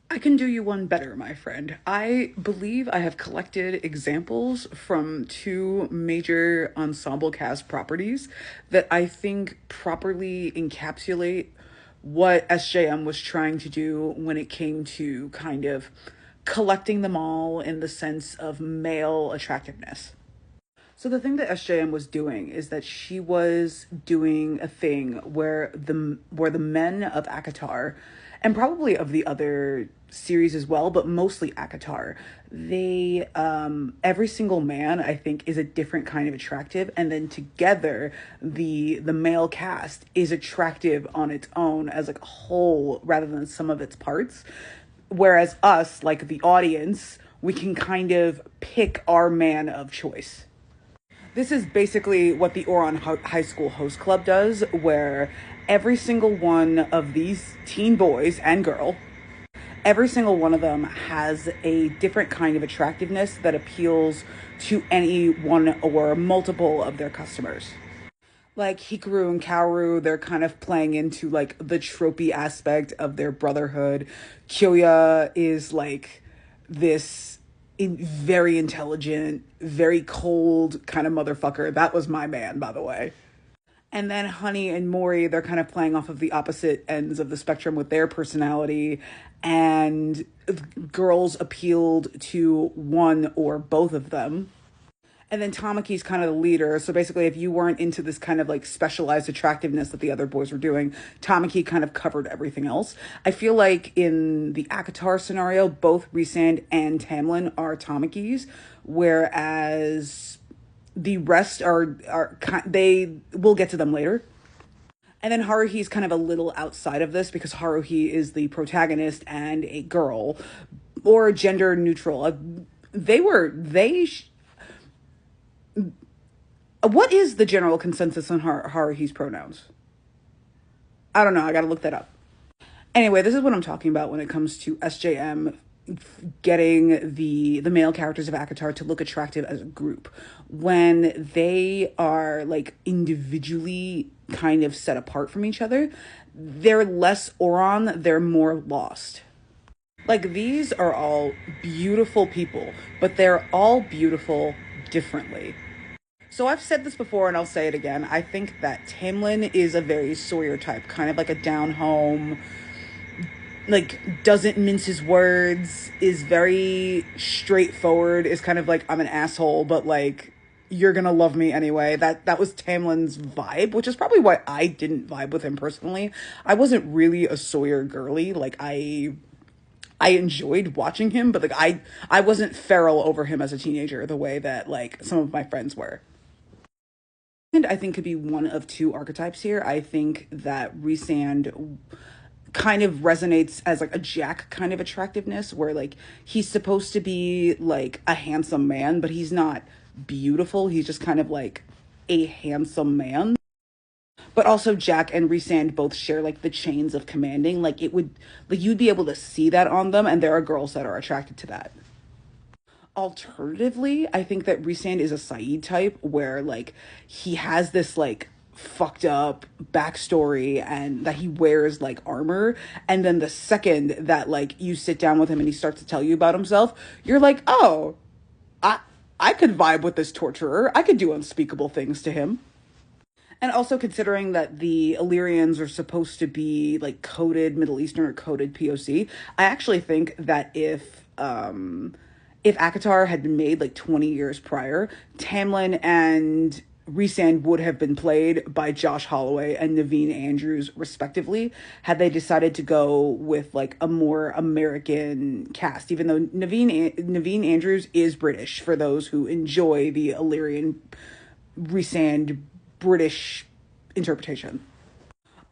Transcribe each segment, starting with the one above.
I can do you one better, my friend. I believe I have collected examples from two major ensemble cast properties that I think properly encapsulate what SJM was trying to do when it came to kind of collecting them all in the sense of male attractiveness. So the thing that SJM was doing is that she was doing a thing where the men of ACOTAR, and probably of the other series as well, but mostly ACOTAR, they every single man I think is a different kind of attractive, and then together the male cast is attractive on its own as like a whole rather than some of its parts. Whereas us, like the audience, we can kind of pick our man of choice. This is basically what the Oron High School Host Club does, where every single one of these teen boys and girl, every single one of them has a different kind of attractiveness that appeals to any one or multiple of their customers. Like Hikaru and Kaoru, they're kind of playing into like the tropey aspect of their brotherhood. Kyoya is like this very intelligent, very cold kind of motherfucker. That was my man, by the way. And then Honey and Mori, they're kind of playing off of the opposite ends of the spectrum with their personality. And girls appealed to one or both of them. And then Tamaki's kind of the leader. So basically, if you weren't into this kind of like specialized attractiveness that the other boys were doing, Tamaki kind of covered everything else. I feel like in the ACOTAR scenario, both Rhysand and Tamlin are Tamakis, whereas the rest they will get to them later. And then Haruhi's kind of a little outside of this because Haruhi is the protagonist and a girl, or gender neutral. What is the general consensus on Haruhi's pronouns? I don't know. I gotta look that up. Anyway, this is what I'm talking about when it comes to SJM getting the male characters of ACOTAR to look attractive as a group. When they are like individually kind of set apart from each other, they're less Oron, they're more lost. Like these are all beautiful people, but they're all beautiful differently. So I've said this before and I'll say it again. I think that Tamlin is a very Sawyer type, kind of like a down home, like doesn't mince his words, is very straightforward, is kind of like I'm an asshole, but like you're gonna love me anyway. That was Tamlin's vibe, which is probably why I didn't vibe with him personally. I wasn't really a Sawyer girly. Like I enjoyed watching him, but like I wasn't feral over him as a teenager the way that like some of my friends were. And I think could be one of two archetypes here. I think that Rhysand kind of resonates as like a Jack kind of attractiveness where like he's supposed to be like a handsome man, but he's not beautiful. He's just kind of like a handsome man. But also Jack and Rhysand both share like the chains of commanding. Like it would like you'd be able to see that on them, and there are girls that are attracted to that. Alternatively, I think that Rhysand is a Saeed type where like he has this like fucked up backstory and that he wears like armor, and then the second that like you sit down with him and he starts to tell you about himself, you're like, oh, I could vibe with this torturer. I could do unspeakable things to him. And also considering that the Illyrians are supposed to be like coded Middle Eastern or coded POC, I actually think that if ACOTAR had been made like 20 years prior, Tamlin and Rhysand would have been played by Josh Holloway and Naveen Andrews, respectively, had they decided to go with like a more American cast. Even though Naveen Andrews is British, for those who enjoy the Illyrian Rhysand British interpretation.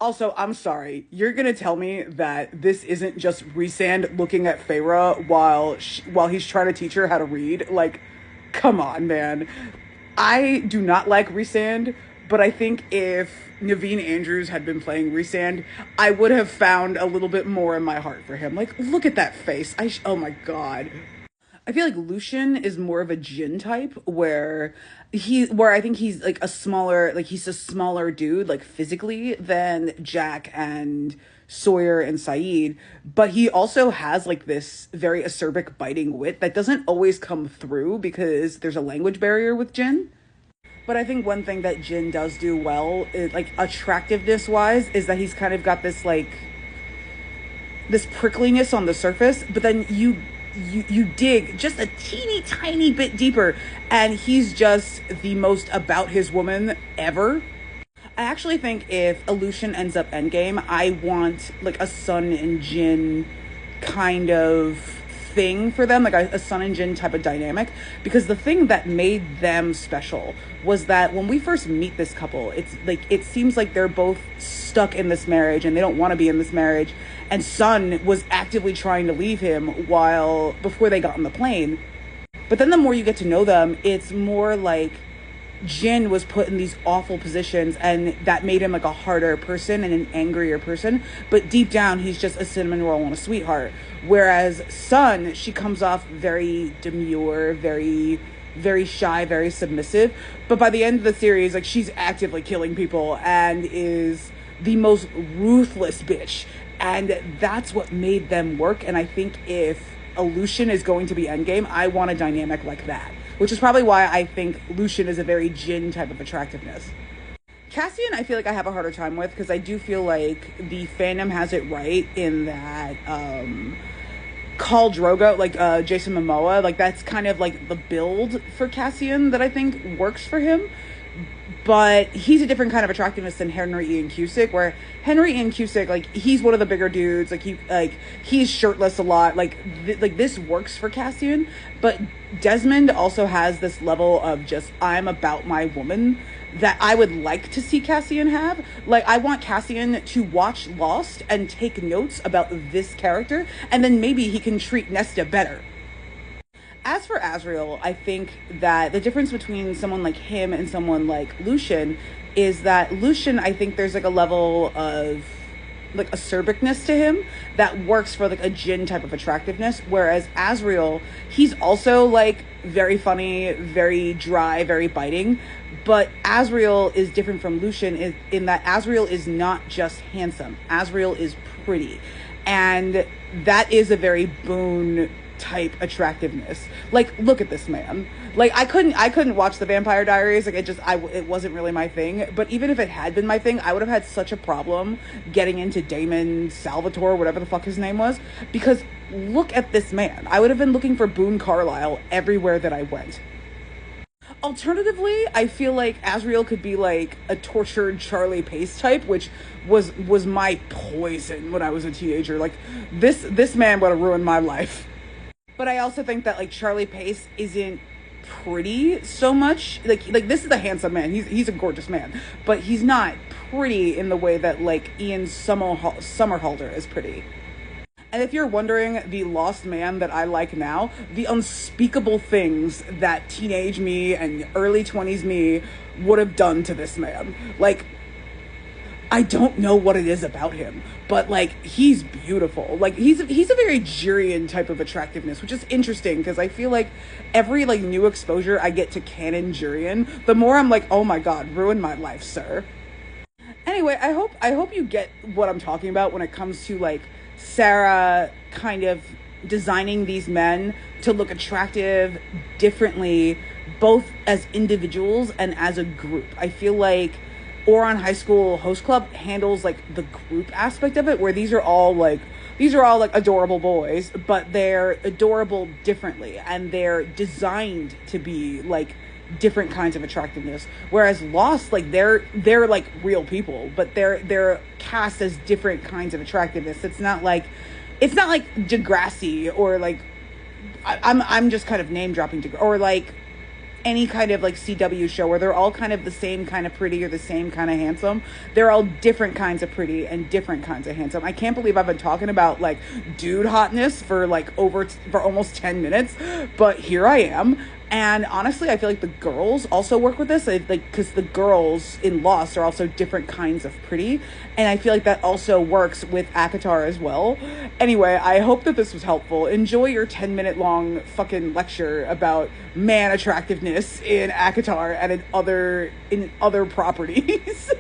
Also, I'm sorry, you're gonna tell me that this isn't just Rhysand looking at Feyre while he's trying to teach her how to read? Like, come on, man. I do not like Rhysand, but I think if Naveen Andrews had been playing Rhysand, I would have found a little bit more in my heart for him. Like, look at that face. Oh my god. I feel like Lucian is more of a Jin type where I think he's a smaller dude, like physically, than Jack and Sawyer and Saeed, but he also has like this very acerbic, biting wit that doesn't always come through because there's a language barrier with Jin. But I think one thing that Jin does do well, is, like attractiveness wise, is that he's kind of got this like this prickliness on the surface, but then you dig just a teeny tiny bit deeper, and he's just the most about his woman ever. I actually think if Aleutian ends up endgame, I want like a Sun and Jin kind of thing for them, like a Sun and Jin type of dynamic, because the thing that made them special was that when we first meet this couple, it's like it seems like they're both stuck in this marriage and they don't want to be in this marriage, and Sun was actively trying to leave him while before they got on the plane. But then the more you get to know them, it's more like Jin was put in these awful positions, and that made him like a harder person and an angrier person. But deep down, he's just a cinnamon roll and a sweetheart. Whereas Sun, she comes off very demure, very shy, very submissive. But by the end of the series, like she's actively killing people and is the most ruthless bitch. And that's what made them work. And I think if Aleutian is going to be Endgame, I want a dynamic like that. Which is probably why I think Lucian is a very Jin type of attractiveness. Cassian, I feel like I have a harder time with, because I do feel like the fandom has it right in that Khal Drogo, like Jason Momoa, like that's kind of like the build for Cassian that I think works for him. But he's a different kind of attractiveness than Henry Ian Cusick, where Henry Ian Cusick, like he's one of the bigger dudes, like he's shirtless a lot, like this works for Cassian. But Desmond also has this level of just I'm about my woman that I would like to see Cassian have. Like I want Cassian to watch Lost and take notes about this character, and then maybe he can treat Nesta better. As for Azriel, I think that the difference between someone like him and someone like Lucian is that Lucian, I think there's like a level of like acerbicness to him that works for like a Jin type of attractiveness, whereas Azriel, he's also like very funny, very dry, very biting, but Azriel is different from Lucian in that Azriel is not just handsome. Azriel is pretty, and that is a very Boone type attractiveness. Like look at this man. Like I couldn't watch the Vampire Diaries, like it wasn't really my thing. But even if it had been my thing, I would have had such a problem getting into Damon Salvatore, whatever the fuck his name was, because look at this man. I would have been looking for Boone Carlyle everywhere that I went. Alternatively, I feel like Azriel could be like a tortured Charlie Pace type, which was my poison when I was a teenager. Like this man would have ruined my life. But I also think that like Charlie Pace isn't pretty so much. Like this is a handsome man. He's a gorgeous man, but he's not pretty in the way that like Ian Somerhalder is pretty. And if you're wondering the lost man that I like now, the unspeakable things that teenage me and early 20s me would have done to this man. Like I don't know what it is about him, but like he's beautiful. Like he's a very Jirian type of attractiveness, which is interesting because I feel like every like new exposure I get to canon Jirian, the more I'm like, oh my god, ruin my life, sir. Anyway, I hope you get what I'm talking about when it comes to like Sarah kind of designing these men to look attractive differently, both as individuals and as a group. I feel like Ouran High School Host Club handles like the group aspect of it, where these are all like adorable boys, but they're adorable differently, and they're designed to be like different kinds of attractiveness. Whereas Lost, like they're like real people, but they're cast as different kinds of attractiveness. It's not like Degrassi or like I'm just kind of name dropping or like any kind of like CW show where they're all kind of the same kind of pretty or the same kind of handsome. They're all different kinds of pretty and different kinds of handsome. I can't believe I've been talking about like dude hotness for almost 10 minutes, but here I am. And honestly, I feel like the girls also work with this, like because the girls in Lost are also different kinds of pretty, and I feel like that also works with ACOTAR as well. Anyway, I hope that this was helpful. Enjoy your 10-minute long fucking lecture about man attractiveness in ACOTAR and in other properties.